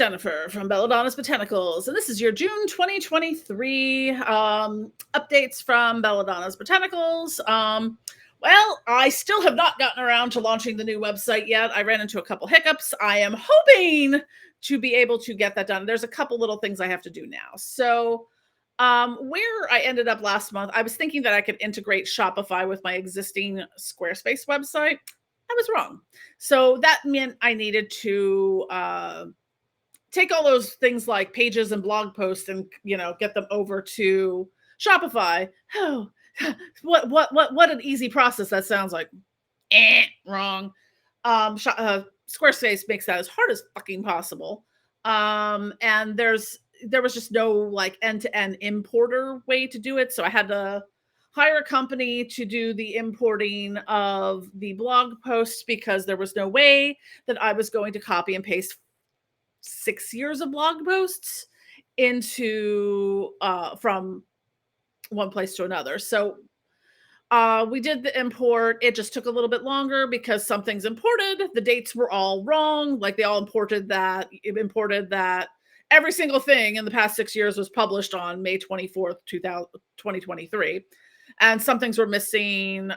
Jennifer from Belladonna's Botanicals, and this is your June 2023 updates from Belladonna's Botanicals. Well, I still have not gotten around to launching the new website yet. I ran into a couple hiccups. I am hoping to be able to get that done. There's a couple little things I have to do now. So, where I ended up last month, I was thinking that I could integrate Shopify with my existing Squarespace website. I was wrong. So that meant I needed to take all those things like pages and blog posts and get them over to Shopify. Oh, what an easy process that sounds like. Wrong. Squarespace makes that as hard as fucking possible. And there was just no like end-to-end importer way to do it, so I had to hire a company to do the importing of the blog posts because there was no way that I was going to copy and paste 6 years of blog posts into from one place to another. So we did the import. It just took a little bit longer because some things imported. The dates were all wrong. Like they all imported that every single thing in the past 6 years was published on May 24th, 2023. And some things were missing,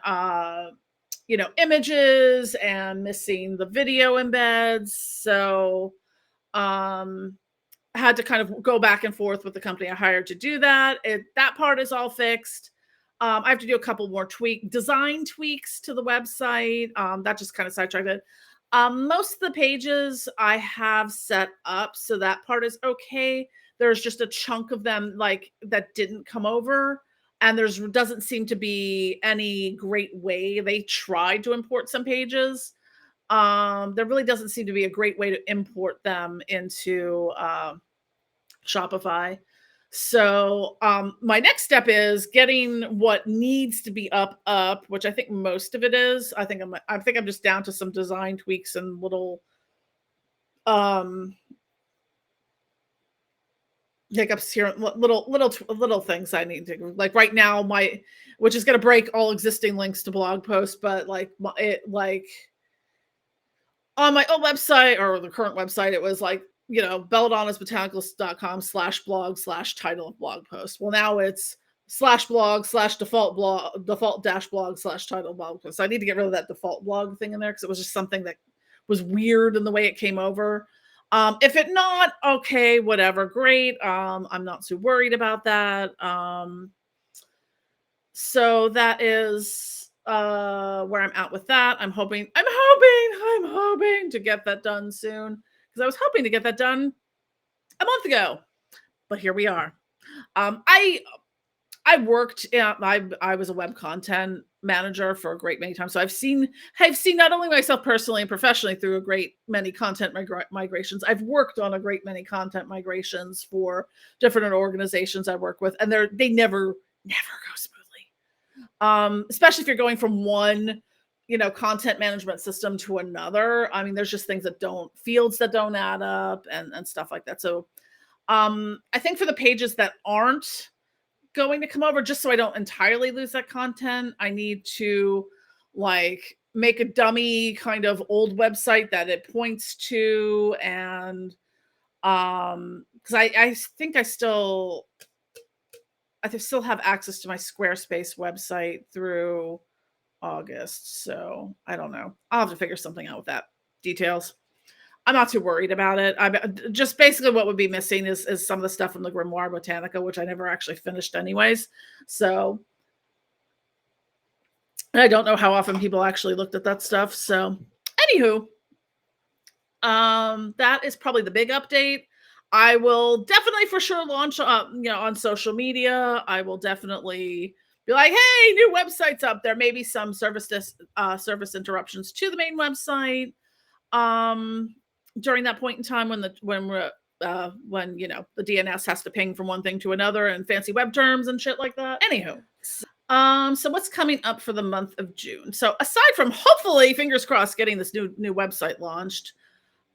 images and missing the video embeds. So I had to kind of go back and forth with the company I hired to do that. That part is all fixed. I have to do a couple more design tweaks to the website. That just kind of sidetracked it. Most of the pages I have set up, so that part is okay. There's just a chunk of them like that didn't come over, and doesn't seem to be any great way. They tried to import some pages. There really doesn't seem to be a great way to import them into Shopify. So my next step is getting what needs to be up, which I think most of it is. I think I'm just down to some design tweaks and little hiccups here, little things I need to, like right now, which is going to break all existing links to blog posts, but like on my old website or the current website, it was like, belladonnasbotanicals.com/blog/title of blog post. Well, now it's /blog/default-blog/title blog post. So I need to get rid of that default blog thing in there because it was just something that was weird in the way it came over. If it not, okay, whatever, great. I'm not too worried about that. So that is where I'm at with that. I'm hoping to get that done soon. Because I was hoping to get that done a month ago, but here we are. I worked. I was a web content manager for a great many times, so I've seen not only myself personally and professionally through a great many content migrations. I've worked on a great many content migrations for different organizations I work with, and they never go smoothly. Especially if you're going from one content management system to another. I mean, there's just fields that don't add up and stuff like that. So I think for the pages that aren't going to come over, just so I don't entirely lose that content, I need to like make a dummy kind of old website that it points to. And because I think I still have access to my Squarespace website through August, so I don't know. I'll have to figure something out with that. Details. I'm not too worried about it. I'm just basically what would be missing is some of the stuff from the Grimoire Botanica, which I never actually finished anyways. So I don't know how often people actually looked at that stuff. So anywho, that is probably the big update. I will definitely for sure launch on social media. I will definitely be like, hey, new website's up. There may be some service interruptions to the main website during that point in time when the DNS has to ping from one thing to another and fancy web terms and shit like that. Anywho, so what's coming up for the month of June? So aside from hopefully, fingers crossed, getting this new website launched,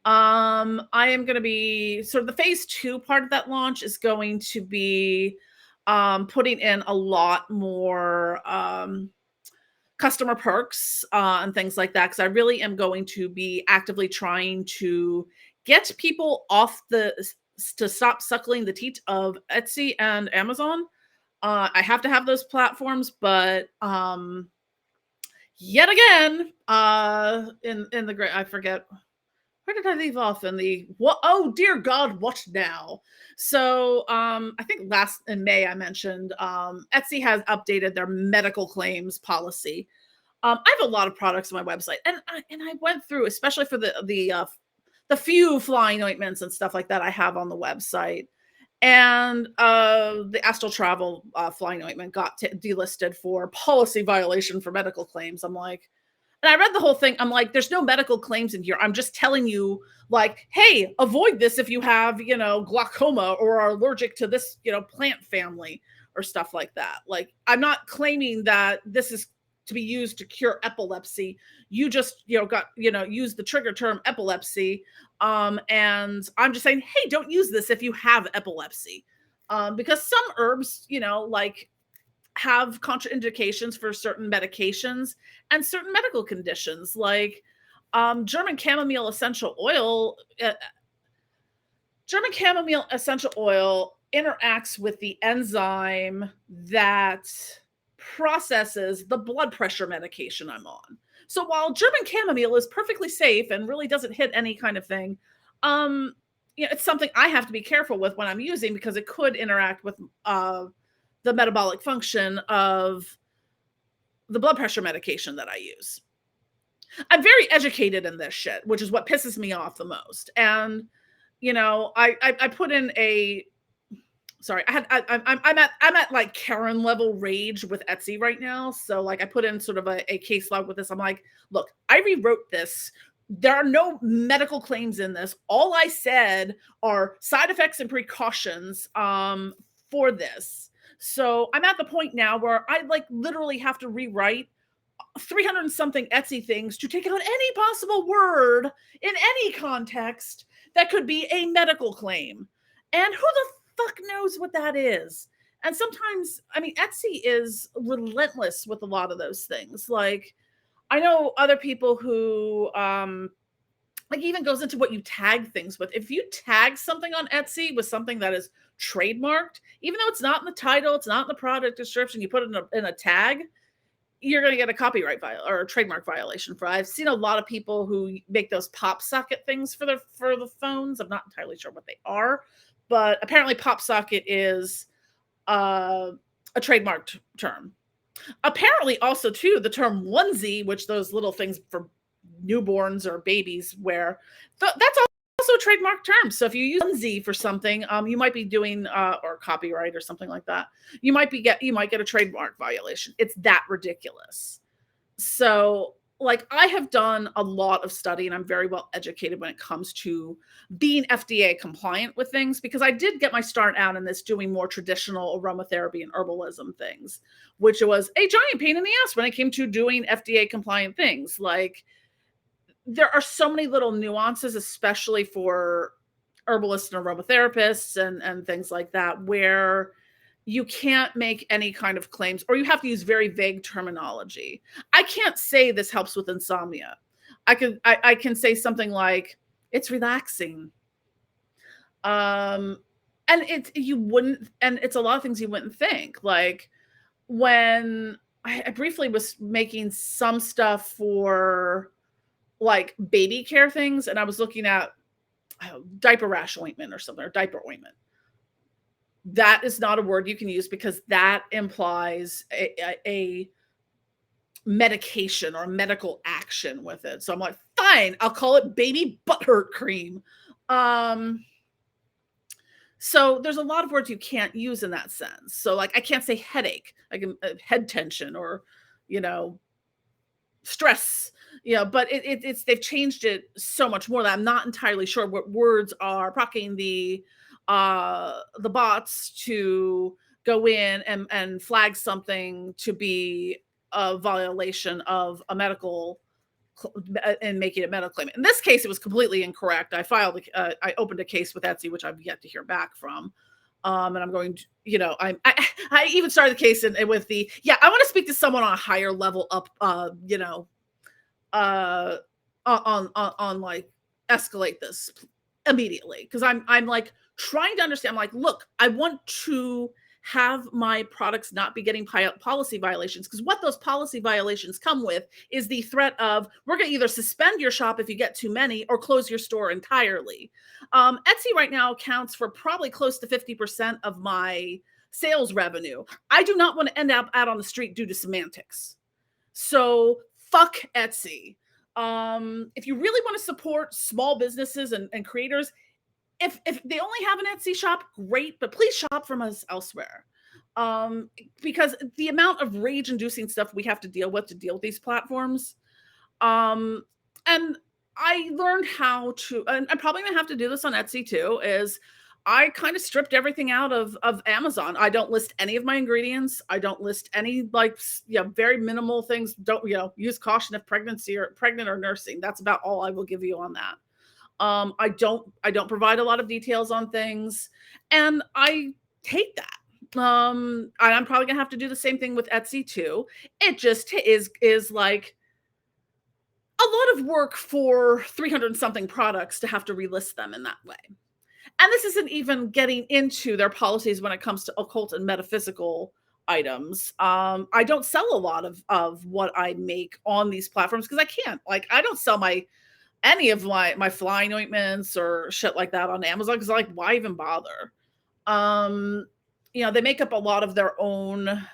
I am going to be sort of the phase 2 part of that launch is going to be putting in a lot more customer perks and things like that, because I really am going to be actively trying to get people off to stop suckling the teat of Etsy and Amazon. I have to have those platforms, but yet again, in the great, I forget, where did I leave off in the what? Oh dear God, what now? So I think last in May I mentioned Etsy has updated their medical claims policy. I have a lot of products on my website, and I went through, especially for the few flying ointments and stuff like that I have on the website. And the Astral Travel flying ointment got delisted for policy violation for medical claims. I'm like, and I read the whole thing. I'm like, there's no medical claims in here. I'm just telling you, like, hey, avoid this if you have, glaucoma or are allergic to this, plant family or stuff like that. Like, I'm not claiming that this is to be used to cure epilepsy. You just, use the trigger term epilepsy. And I'm just saying, hey, don't use this if you have epilepsy. Because some herbs, like have contraindications for certain medications and certain medical conditions, like German chamomile essential oil. German chamomile essential oil interacts with the enzyme that processes the blood pressure medication I'm on. So while German chamomile is perfectly safe and really doesn't hit any kind of thing, it's something I have to be careful with when I'm using, because it could interact with the metabolic function of the blood pressure medication that I use. I'm very educated in this shit, which is what pisses me off the most. And I put in a sorry, I'm at like Karen level rage with Etsy right now. So like I put in sort of a case log with this. I'm like, look, I rewrote this. There are no medical claims in this. All I said are side effects and precautions for this. So I'm at the point now where I like literally have to rewrite 300 and something Etsy things to take out any possible word in any context that could be a medical claim. And who the fuck knows what that is? And sometimes, I mean, Etsy is relentless with a lot of those things. Like, I know other people who, like, even goes into what you tag things with. If you tag something on Etsy with something that is trademarked, even though it's not in the title, it's not in the product description, you put it in a tag, you're going to get a copyright or a trademark violation for. I've seen a lot of people who make those pop socket things for the phones. I'm not entirely sure what they are, but apparently pop socket is a trademarked term. Apparently also too, the term onesie, which those little things for newborns or babies wear, that's also a trademark term. So if you use onesie for something, you might be doing or copyright or something like that. You might get a trademark violation. It's that ridiculous. So like I have done a lot of study and I'm very well educated when it comes to being FDA compliant with things, because I did get my start out in this doing more traditional aromatherapy and herbalism things, which was a giant pain in the ass when it came to doing FDA compliant things. Like, there are so many little nuances, especially for herbalists and aromatherapists and things like that, where you can't make any kind of claims, or you have to use very vague terminology. I can't say this helps with insomnia. I can say something like it's relaxing. And it's a lot of things you wouldn't think. Like when I briefly was making some stuff for like baby care things, and I was looking at diaper rash ointment or something, or diaper ointment. That is not a word you can use because that implies a medication or medical action with it. So I'm like, fine, I'll call it baby butthurt cream. So there's a lot of words you can't use in that sense. So like I can't say headache, like head tension, or stress, but it's they've changed it so much more that I'm not entirely sure what words are prompting the bots to go in and flag something to be a violation of a medical and making a medical claim. In this case, it was completely incorrect. I opened a case with Etsy, which I've yet to hear back from. And I'm going to, I even started the case with I want to speak to someone on a higher level up, on like escalate this. immediately because I'm like trying to understand. I'm like, look, I want to have my products not be getting policy violations because what those policy violations come with is the threat of we're going to either suspend your shop if you get too many or close your store entirely. Etsy right now accounts for probably close to 50% of my sales revenue. I do not want to end up out on the street due to semantics. So fuck Etsy. If you really want to support small businesses and creators, if they only have an Etsy shop, great, but please shop from us elsewhere. Because the amount of rage-inducing stuff we have to deal with these platforms. And I learned how to, and I'm probably gonna have to do this on Etsy too, is I kind of stripped everything out of Amazon. I don't list any of my ingredients. I don't list any very minimal things. Don't, use caution if pregnant or nursing. That's about all I will give you on that. I don't provide a lot of details on things, and I hate that. And I'm probably gonna have to do the same thing with Etsy too. It just is like a lot of work for 300 something products to have to relist them in that way. And this isn't even getting into their policies when it comes to occult and metaphysical items. I don't sell a lot of what I make on these platforms because I can't. Like, I don't sell any of my flying ointments or shit like that on Amazon because like, why even bother? They make up a lot of their own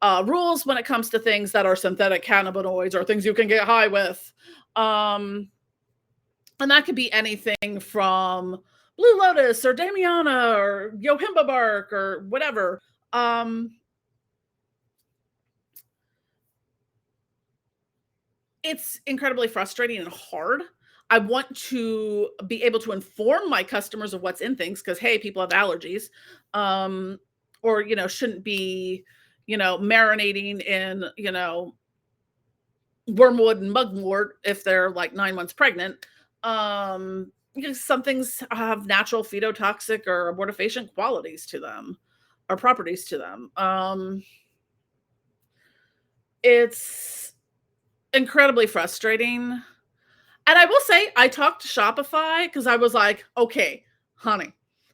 rules when it comes to things that are synthetic cannabinoids or things you can get high with. And that could be anything from Blue Lotus or Damiana or Yohimba bark or whatever. It's incredibly frustrating and hard. I want to be able to inform my customers of what's in things because, hey, people have allergies, or, shouldn't be, marinating in, wormwood and mugwort if they're like 9 months pregnant. Some things have natural phytotoxic or abortifacient qualities to them or properties to them. It's incredibly frustrating. And I will say, I talked to Shopify because I was like, okay, honey,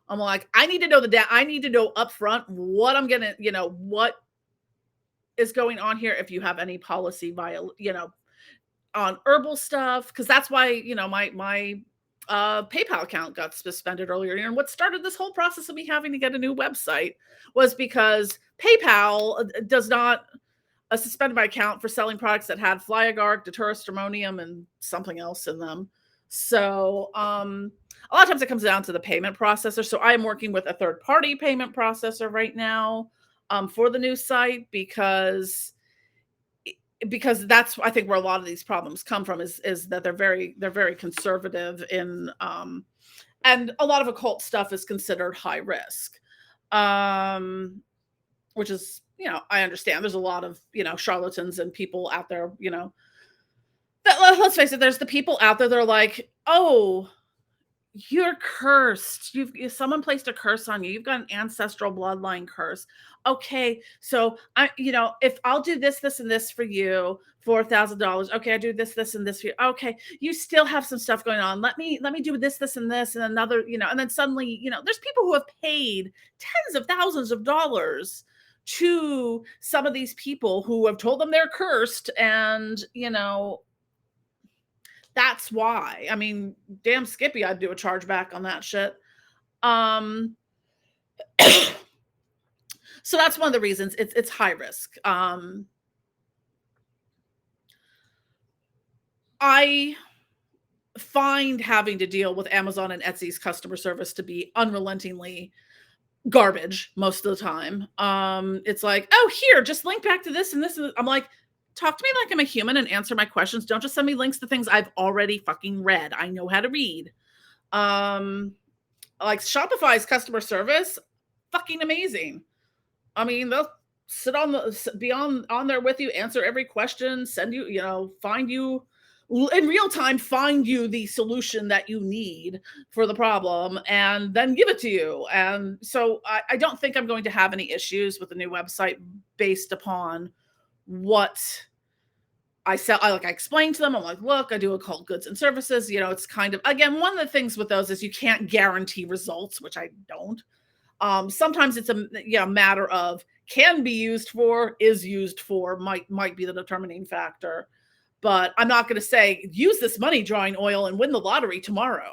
I'm like, I need to know I need to know upfront what I'm gonna, what is going on here. If you have any policy on herbal stuff, because that's why, my PayPal account got suspended earlier. And what started this whole process of me having to get a new website was because PayPal does not suspended my account for selling products that had FlyAgark, Datura stramonium, and something else in them. So a lot of times it comes down to the payment processor. So I am working with a third-party payment processor right now for the new site because that's, I think, where a lot of these problems come from is that they're very conservative in and a lot of occult stuff is considered high risk, which is, I understand there's a lot of, charlatans and people out there, let's face it, there's the people out there that are like, oh, you're cursed. Someone placed a curse on you. You've got an ancestral bloodline curse. Okay, so if I'll do this, and this for you, $4,000. Okay, I do this, and this for you. Okay, you still have some stuff going on. Let me do this, and this, and another, and then suddenly, there's people who have paid tens of thousands of dollars to some of these people who have told them they're cursed, and that's why. I mean, damn Skippy, I'd do a chargeback on that shit. So that's one of the reasons it's high risk. I find having to deal with Amazon and Etsy's customer service to be unrelentingly garbage most of the time. It's like, oh, here, just link back to this and this. I'm like, talk to me like I'm a human and answer my questions. Don't just send me links to things I've already fucking read. I know how to read. Like Shopify's customer service, fucking amazing. I mean, they'll be on there with you, answer every question, send you, find you in real time, find you the solution that you need for the problem and then give it to you. And so I don't think I'm going to have any issues with the new website based upon what I explained to them, I'm like, look, I do occult goods and services. It's kind of, again, one of the things with those is you can't guarantee results, which I don't. Sometimes it's a matter of can be used for, is used for, might be the determining factor. But I'm not going to say use this money drawing oil and win the lottery tomorrow.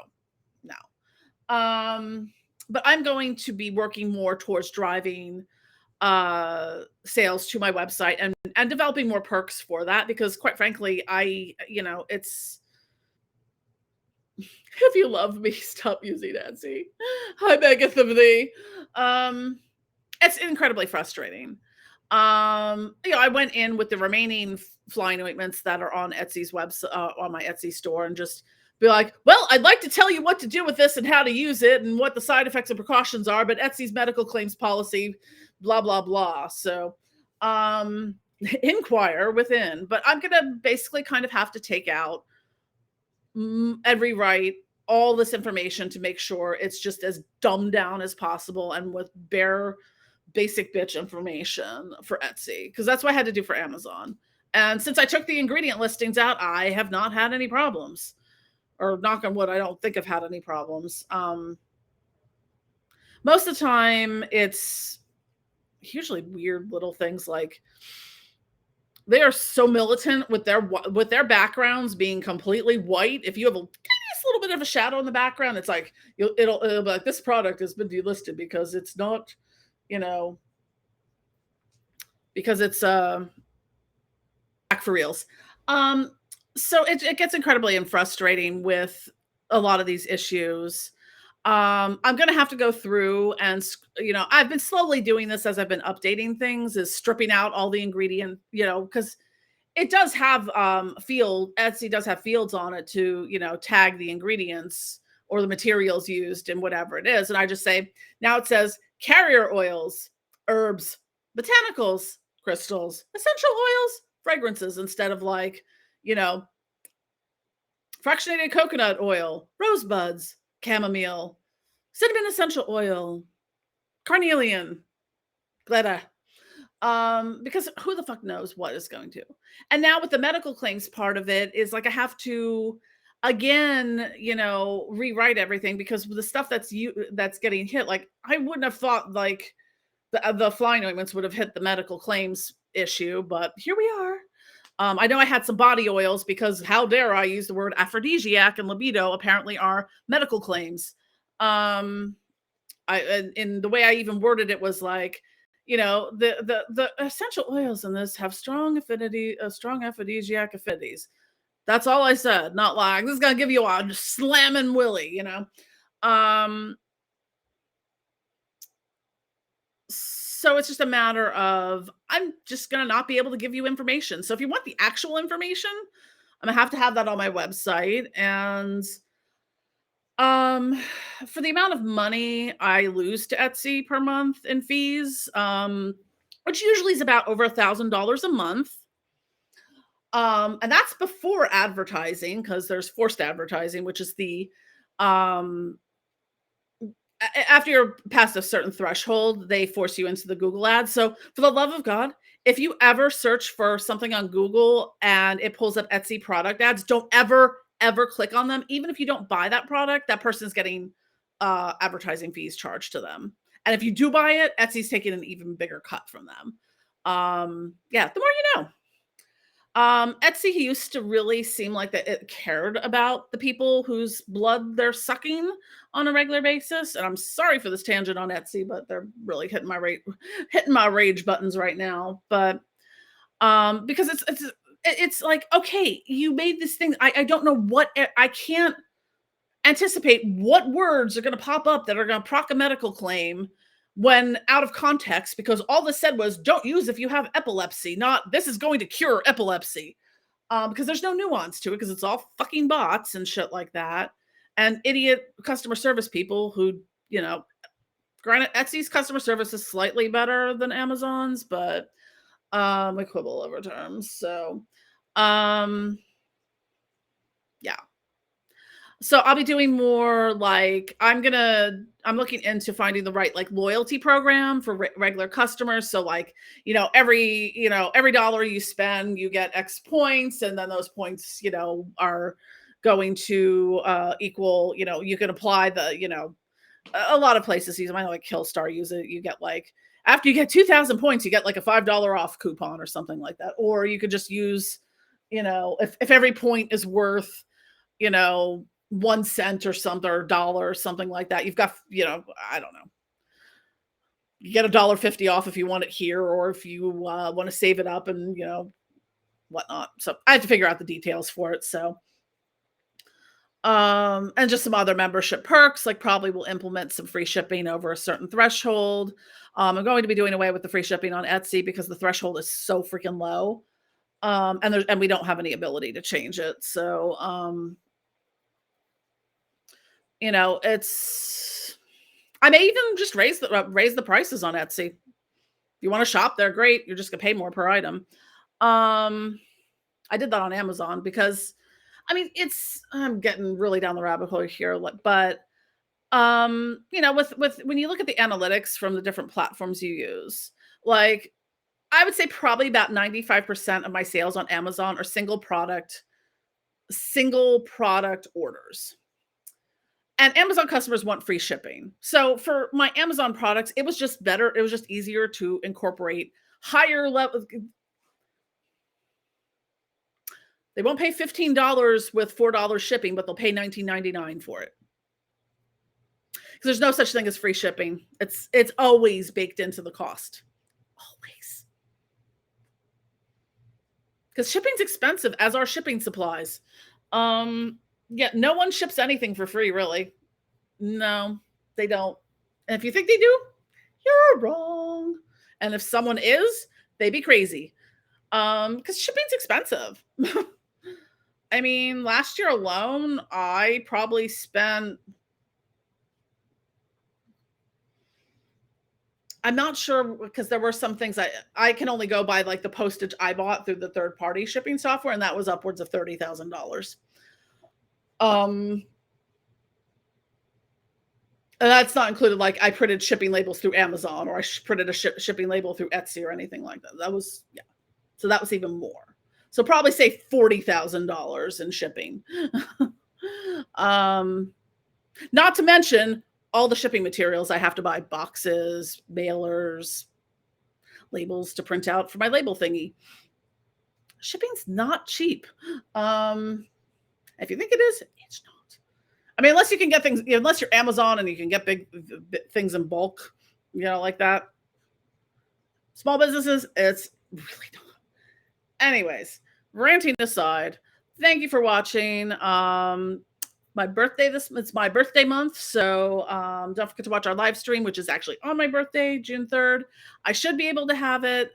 No. But I'm going to be working more towards driving sales to my website and developing more perks for that, because quite frankly, it's if you love me, stop using Etsy. I beggeth of thee. It's incredibly frustrating. I went in with the remaining flying ointments that are on Etsy's website, on my Etsy store, and just be like, well, I'd like to tell you what to do with this and how to use it and what the side effects and precautions are, but Etsy's medical claims policy, blah, blah, blah. So, inquire within, but I'm going to basically kind of have to take out and rewrite all this information to make sure it's just as dumbed down as possible and with bare basic bitch information for Etsy, because that's what I had to do for Amazon. And since I took the ingredient listings out, I have not had any problems, or knock on wood, I don't think I've had any problems. Most of the time it's usually weird little things like they are so militant with their backgrounds being completely white. If you have a little bit of a shadow in the background, it's like it'll be like, this product has been delisted because it's not, because it's back for reals. So it gets incredibly frustrating with a lot of these issues. I'm going to have to go through and, I've been slowly doing this as I've been updating things, is stripping out all the ingredient, because it does have Etsy does have fields on it to, tag the ingredients or the materials used and whatever it is. And I just say, now it says carrier oils, herbs, botanicals, crystals, essential oils, fragrances, instead of like, fractionated coconut oil, rosebuds, chamomile, cinnamon essential oil, carnelian, glitter. Because who the fuck knows what is going to. And now with the medical claims part of it is like I have to again, rewrite everything, because the stuff that's getting hit, like I wouldn't have thought like the flying ointments would have hit the medical claims issue, but here we are. I know I had some body oils, because how dare I use the word aphrodisiac and libido apparently are medical claims. In the way I even worded it was like, the essential oils in this have strong aphrodisiac affinities. That's all I said. Not like this is gonna give you a slamming willy, So it's just a matter of I'm just gonna not be able to give you information. So if you want the actual information, I'm gonna have to have that on my website. And for the amount of money I lose to Etsy per month in fees, which usually is about over $1,000 a month. And that's before advertising, because there's forced advertising, which is the after you're past a certain threshold, they force you into the Google ads. So for the love of God, if you ever search for something on Google and it pulls up Etsy product ads, don't ever click on them. Even if you don't buy that product, that person's getting advertising fees charged to them. And if you do buy it, Etsy's taking an even bigger cut from them. Yeah, the more you know. Etsy used to really seem like that it cared about the people whose blood they're sucking on a regular basis. And I'm sorry for this tangent on Etsy, but they're really hitting my rage buttons right now. But because it's like, okay, you made this thing. I don't know what, I can't anticipate what words are going to pop up that are going to proc a medical claim when out of context, because all this said was don't use if you have epilepsy, not this is going to cure epilepsy. Because there's no nuance to it, because it's all fucking bots and shit like that. And idiot customer service people who, granted, Etsy's customer service is slightly better than Amazon's, but we quibble over terms. So, yeah. So I'll be doing more like I'm looking into finding the right like loyalty program for regular customers. So like, every dollar you spend, you get X points, and then those points, are going to equal, you can apply a lot of places use them. I know like Killstar use it. You get like after you get 2,000 points, you get like a $5 off coupon or something like that. Or you could just use, if every point is worth, 1 cent or something, or a dollar or something like that. You've got, I don't know. You get $1.50 off if you want it here, or if you want to save it up and whatnot. So I have to figure out the details for it. So and just some other membership perks, like probably will implement some free shipping over a certain threshold. I'm going to be doing away with the free shipping on Etsy because the threshold is so freaking low. And we don't have any ability to change it. So it's I may even just raise the prices on Etsy. If you want to shop there, great. You're just gonna pay more per item. I did that on Amazon because I'm getting really down the rabbit hole here, but with when you look at the analytics from the different platforms you use, like I would say probably about 95% of my sales on Amazon are single product orders. And Amazon customers want free shipping. So for my Amazon products, it was just better. It was just easier to incorporate higher level. They won't pay $15 with $4 shipping, but they'll pay $19.99 for it. Because there's no such thing as free shipping. It's always baked into the cost. Always. Because shipping's expensive, as are shipping supplies. Yeah, no one ships anything for free, really. No, they don't. And if you think they do, you're wrong. And if someone is, they be crazy. Because shipping's expensive. Last year alone, I probably spent, I'm not sure, because there were some things I can only go by like the postage I bought through the third party shipping software, and that was upwards of $30,000. And that's not included like I printed shipping labels through Amazon, or I printed a shipping label through Etsy or anything like that. That was, yeah. So that was even more. So probably say $40,000 in shipping. Not to mention all the shipping materials I have to buy: boxes, mailers, labels to print out for my label thingy. Shipping's not cheap. If you think it is, it's not. Unless you can get things, unless you're Amazon and you can get big things in bulk, like that. Small businesses, it's really not. Anyways, ranting aside, thank you for watching. It's my birthday month, so don't forget to watch our live stream, which is actually on my birthday, June 3rd. I should be able to have it.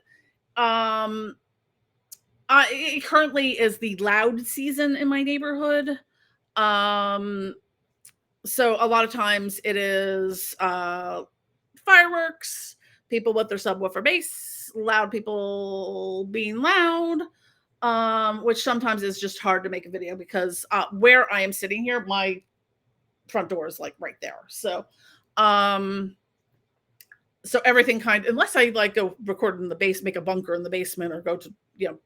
It currently is the loud season in my neighborhood. So a lot of times it is fireworks, people with their subwoofer bass, loud people being loud, which sometimes is just hard to make a video because where I am sitting here, my front door is like right there. So everything unless I like go record in the base, make a bunker in the basement, or go to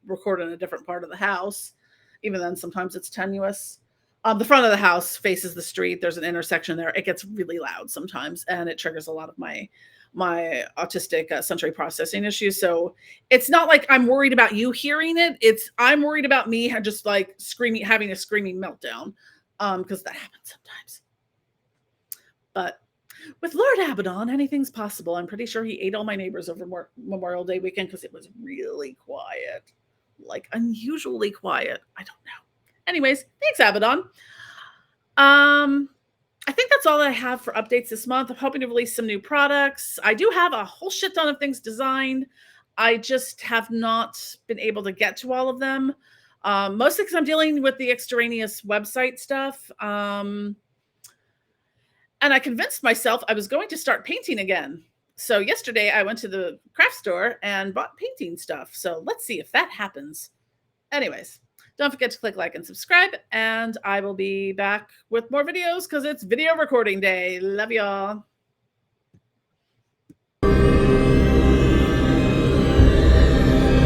record in a different part of the house. Even then, sometimes it's tenuous. The front of the house faces the street. There's an intersection there. It gets really loud sometimes, and it triggers a lot of my autistic sensory processing issues. So it's not like I'm worried about you hearing it. I'm worried about me just like having a screaming meltdown, because that happens sometimes. But with Lord Abaddon, anything's possible. I'm pretty sure he ate all my neighbors over Memorial Day weekend because it was really quiet, like unusually quiet. I don't know. Anyways, thanks, Abaddon. I think that's all I have for updates this month. I'm hoping to release some new products. I do have a whole shit ton of things designed. I just have not been able to get to all of them. Mostly because I'm dealing with the extraneous website stuff. And I convinced myself I was going to start painting again. So yesterday I went to the craft store and bought painting stuff. So let's see if that happens. Anyways, Don't forget to click like and subscribe, and I will be back with more videos because it's video recording day. Love y'all.